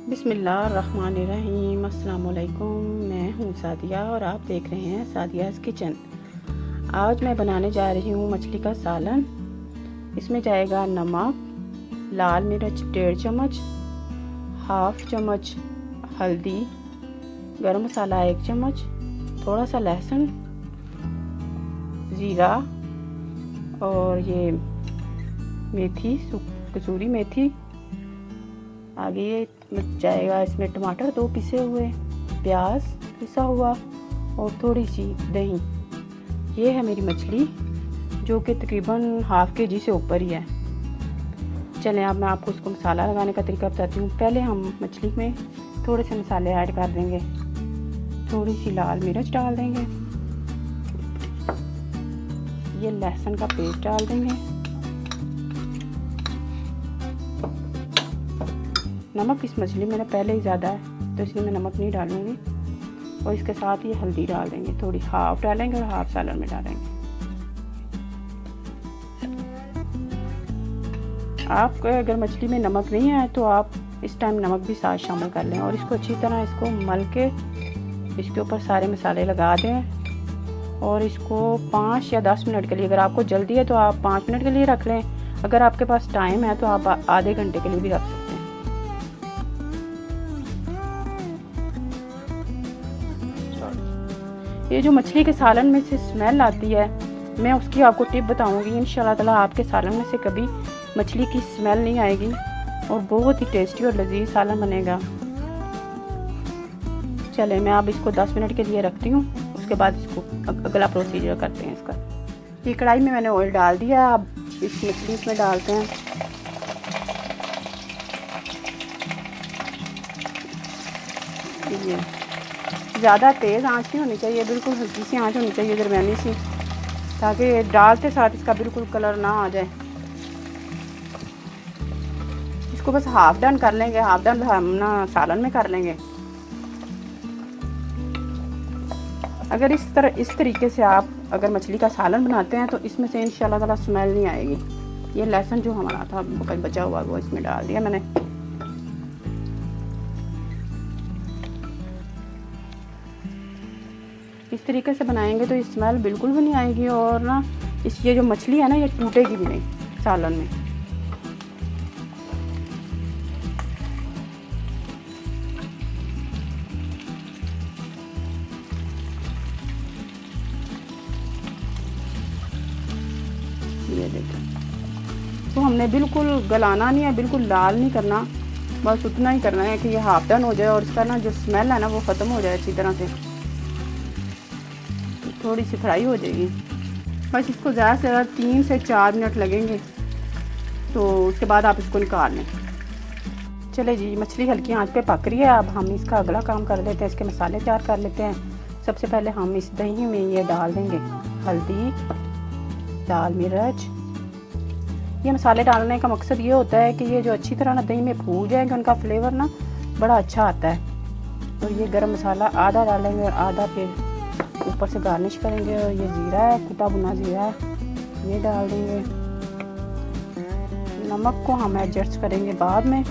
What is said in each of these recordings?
बिस्मिल्लाहिर्रहमानिर्रहीम। अस्सलाम वालेकुम। मैं हूँ सादिया और आप देख रहे हैं सादियाज़ किचन। आज मैं बनाने जा रही हूँ मछली का सालन। इसमें जाएगा नमक, लाल मिर्च 1.5 चम्मच, हाफ चम्मच हल्दी, गरम मसाला 1 चम्मच, थोड़ा सा लहसुन, ज़ीरा और ये मेथी, कसूरी मेथी। आगे ये जाएगा इसमें टमाटर 2 पिसे हुए, प्याज पिसा हुआ और थोड़ी सी दही। ये है मेरी मछली जो कि तकरीबन हाफ केजी से ऊपर ही है। चलें अब मैं आपको उसको मसाला लगाने का तरीका बताती हूँ। पहले हम मछली में थोड़े से मसाले ऐड कर देंगे। थोड़ी सी लाल मिर्च डाल देंगे, ये लहसुन का पेस्ट डाल देंगे, नमक इस मछली में पहले ही ज़्यादा है तो इसलिए मैं नमक नहीं डालूँगी। और इसके साथ ये हल्दी डाल देंगे, थोड़ी हाफ डालेंगे और हाफ सालन में डालेंगे। आप अगर मछली में नमक नहीं है तो आप इस टाइम नमक भी साथ शामिल कर लें और इसको अच्छी तरह इसको मल के इसके ऊपर सारे मसाले लगा दें और इसको 5 या 10 मिनट के लिए, अगर आपको जल्दी है तो आप 5 मिनट के लिए रख लें, अगर आपके पास टाइम है तो आप आधे घंटे के लिए भी रख सकते हैं। ये जो मछली के सालन में से स्मेल आती है, मैं उसकी आपको टिप बताऊंगी। इंशाल्लाह ताला आपके सालन में से कभी मछली की स्मेल नहीं आएगी और बहुत ही टेस्टी और लजीज सालन बनेगा। चले मैं अब इसको 10 मिनट के लिए रखती हूँ, उसके बाद इसको अगला प्रोसीजर करते हैं इसका। ये कढ़ाई में मैंने ऑयल डाल दिया, अब इस मछली इसमें डालते हैं। ये ज़्यादा तेज़ आंच नहीं होनी चाहिए, बिल्कुल हल्की सी आंच होनी चाहिए, दरमियानी सी, ताकि डालते साथ इसका बिल्कुल कलर ना आ जाए। इसको बस हाफ डन कर लेंगे, हाफ डन हम ना सालन में कर लेंगे। अगर इस तरीके से आप अगर मछली का सालन बनाते हैं तो इसमें से इंशाल्लाह ताला स्मेल नहीं आएगी। ये लहसुन जो हमारा था बचा हुआ वो इसमें डाल दिया मैंने। इस तरीके से बनाएंगे तो स्मेल बिल्कुल भी नहीं आएगी और ना ये जो मछली है ना ये टूटेगी भी नहीं सालन में। ये देखो, तो हमने बिल्कुल गलाना नहीं है, बिल्कुल लाल नहीं करना, बस उतना ही करना है कि ये हाफ डन हो जाए और इसका ना जो स्मेल है ना वो ख़त्म हो जाए अच्छी तरह से, थोड़ी सी फ्राई हो जाएगी। बस इसको ज़्यादा से ज़्यादा 3 से 4 मिनट लगेंगे, तो उसके बाद आप इसको निकाल लें। चले जी, मछली हल्की आंच पे पक रही है। अब हम इसका अगला काम कर लेते हैं, इसके मसाले तैयार कर लेते हैं। सबसे पहले हम इस दही में ये डाल देंगे हल्दी, लाल मिर्च। ये मसाले डालने का मकसद ये होता है कि ये जो अच्छी तरह ना दही में फूल जाएंगे, उनका फ्लेवर ना बड़ा अच्छा आता है। और ये गरम मसाला आधा डालेंगे और आधा फिर ऊपर से गार्निश करेंगे। और ये ज़ीरा है, कुटा भुना ज़ीरा है, ये डाल देंगे। नमक को हम एडजस्ट करेंगे बाद में।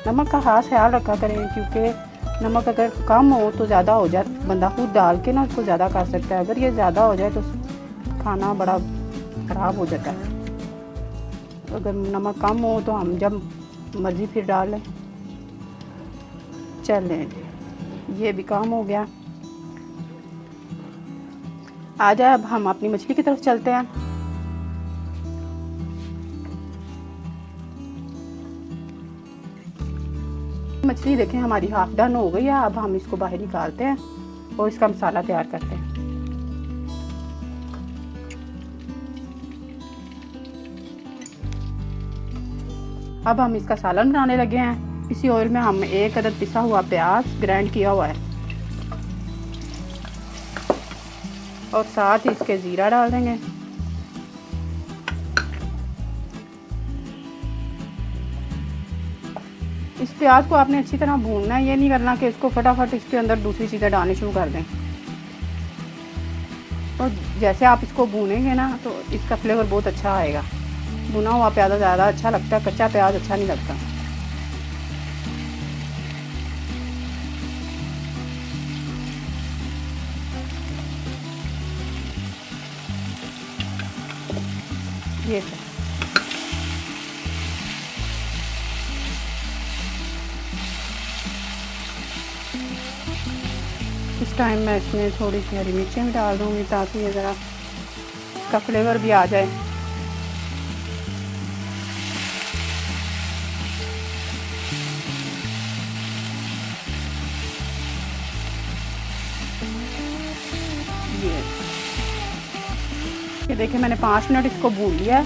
नमक का खास ख्याल रखा करें, क्योंकि नमक अगर कम हो तो ज़्यादा हो जाए, बंदा खुद डाल के ना उसको ज़्यादा कर सकता है। अगर ये ज़्यादा हो जाए तो खाना बड़ा ख़राब हो जाता है। अगर नमक कम हो तो हम जब मर्ज़ी फिर डाल लें। चलें, ये भी काम हो गया। आ जाए अब हम अपनी मछली की तरफ चलते हैं। मछली देखें हमारी हाफ डन हो गई है। अब हम इसको बाहर निकालते हैं और इसका मसाला तैयार करते हैं। अब हम इसका सालन बनाने लगे हैं। इसी ऑयल में हम 1 अदद पिसा हुआ प्याज ग्राइंड किया हुआ है और साथ ही इसके ज़ीरा डाल देंगे। इस प्याज को आपने अच्छी तरह भूनना है, ये नहीं करना कि इसको फटाफट इसके अंदर दूसरी चीज़ें डालनी शुरू कर दें। और जैसे आप इसको भूनेंगे ना तो इसका फ्लेवर बहुत अच्छा आएगा। भुना हुआ प्याज ज़्यादा अच्छा लगता है, कच्चा प्याज अच्छा नहीं लगता। ये इस टाइम मैं इसमें थोड़ी सी हरी मिर्चें भी डाल दूँगी ताकि ये ज़रा इसका फ्लेवर भी आ जाए। ये देखिए मैंने 5 मिनट इसको भून लिया है।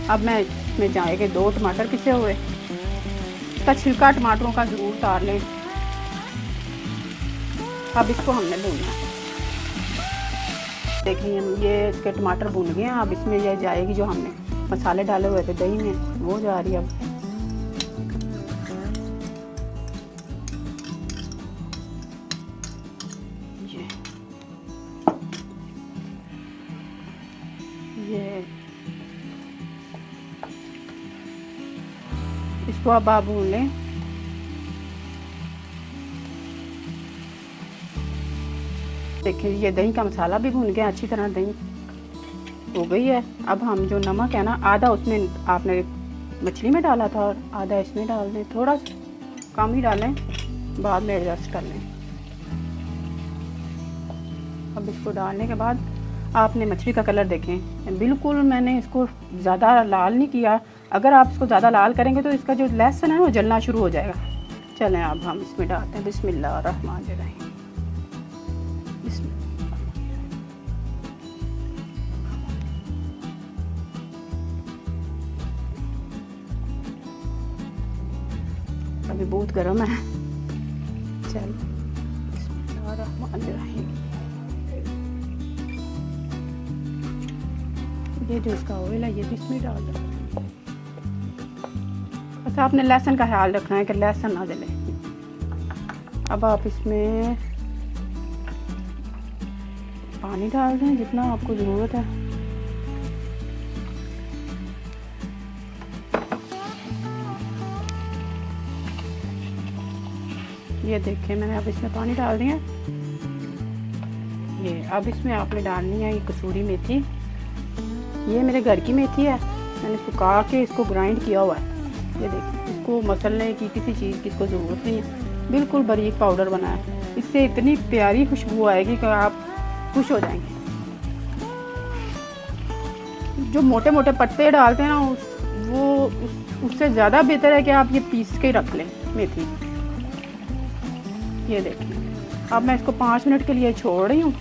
अब मैं इसमें जाएंगे 2 टमाटर पिसे हुए, इसका छिलका टमाटरों का ज़रूर उतार लें। अब इसको हमने भूनना है। देखिए ये इसके टमाटर भून गए हैं। अब इसमें ये जाएगी जो हमने मसाले डाले हुए थे दही में, वो जा रही है। अब ये इसको अब आप भून लें। देखिए ये दही का मसाला भी भून गया अच्छी तरह, दही हो गई है। अब हम जो नमक है ना, आधा उसमें आपने मछली में डाला था और आधा इसमें डाल दें। थोड़ा कम ही डालें, बाद में एडजस्ट कर लें। अब इसको डालने के बाद आपने मछली का कलर देखें, बिल्कुल मैंने इसको ज़्यादा लाल नहीं किया। अगर आप इसको ज़्यादा लाल करेंगे तो इसका जो लहसुन है वो जलना शुरू हो जाएगा। चलें अब हम इसमें डालते हैं बिस्मिल्लाहिर्रहमानिर्रहीम। अभी बहुत गर्म है। चल बिस्मिल्लाहिर्रहमानिर्रहीम। ये जो इसका ऑयल है ये भी इसमें डाल दो। अच्छा आपने लहसुन का ख्याल रखना है कि लहसुन ना जले। अब आप इसमें पानी डाल दें जितना आपको ज़रूरत है। ये देखिए मैंने अब इसमें पानी डाल दिया। ये अब इसमें आपने डालनी है ये कसूरी मेथी। ये मेरे घर की मेथी है, मैंने सुखा के इसको ग्राइंड किया हुआ है। ये देखिए इसको मसलने की किसी चीज़ की इसको ज़रूरत नहीं है, बिल्कुल बारीक पाउडर बना है। इससे इतनी प्यारी खुशबू आएगी कि आप खुश हो जाएंगे। जो मोटे मोटे पत्ते डालते हैं ना उससे ज़्यादा बेहतर है कि आप ये पीस के रख लें मेथी। ये देखिए अब मैं इसको 5 मिनट के लिए छोड़ रही हूँ,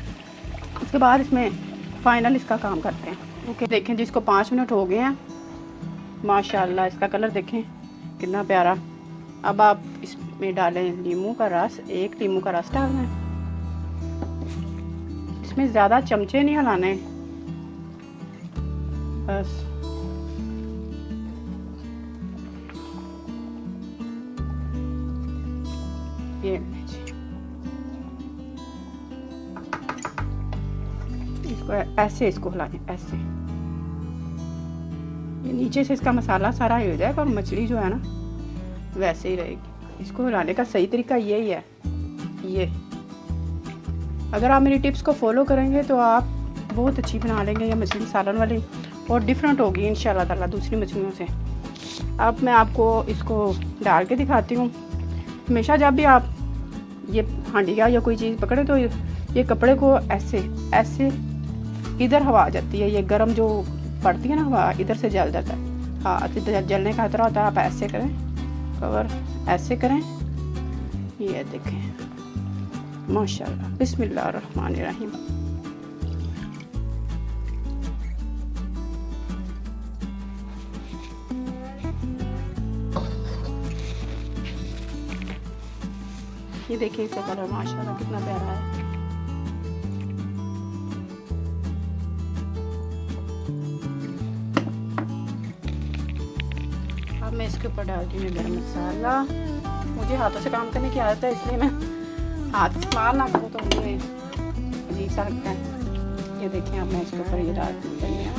उसके बाद इसमें फ़ाइनल इसका काम करते हैं। ओके देखें जिसको 5 मिनट हो गए हैं, माशाल्लाह इसका कलर देखें कितना प्यारा। अब आप इसमें डालें नींबू का रस, 1 नींबू का रस डालना है। इसमें ज़्यादा चमचे नहीं हिलाने, बस ये इसको ऐसे इसको हिलाएं, ऐसे ये नीचे से इसका मसाला सारा हो जाएगा और मछली जो है ना वैसे ही रहेगी। इसको हिलाने का सही तरीका यही है। ये अगर आप मेरी टिप्स को फॉलो करेंगे तो आप बहुत अच्छी बना लेंगे ये मछली सालन वाली, और डिफरेंट होगी इंशाल्लाह ताला दूसरी मछलियों से। अब मैं आपको इसको डाल के दिखाती हूँ। हमेशा जब भी आप ये हांडिया या कोई चीज़ पकड़े तो ये कपड़े को ऐसे ऐसे इधर हवा आ जाती है, ये गर्म जो पड़ती है ना हवा इधर से जल जाता है। हाँ जलने का खतरा होता है। आप ऐसे करें, कवर ऐसे करें। ये देखें माशाल्लाह बिस्मिल्लाहिर्रहमानिर्रहीम। ये देखिए इसका कलर माशाल्लाह कितना प्यारा है। अब मैं इसके ऊपर डालती हूँ गरम मसाला। मुझे हाथों से काम करने की आदत है, इसलिए मैं हाथ इस्तेमाल ना करूँ तो मुझे अजीब सा लगता है। ये देखिए अब मैं इसके ऊपर ये डालती हूँ धनिया।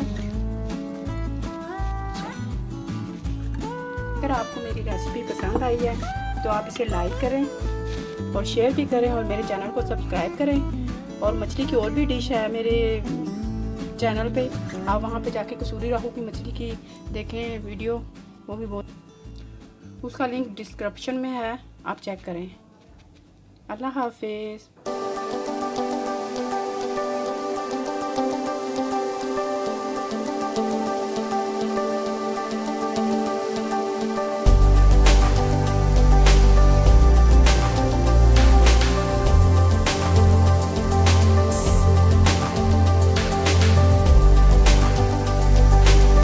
अगर आपको मेरी रेसिपी पसंद आई है तो आप इसे लाइक करें और शेयर भी करें और मेरे चैनल को सब्सक्राइब करें। और मछली की और भी डिश है मेरे चैनल पे, आप वहाँ पे जाके कसूरी रोहू की मछली की देखें वीडियो, वो भी बहुत, उसका लिंक डिस्क्रिप्शन में है, आप चेक करें। अल्लाह हाफिज़।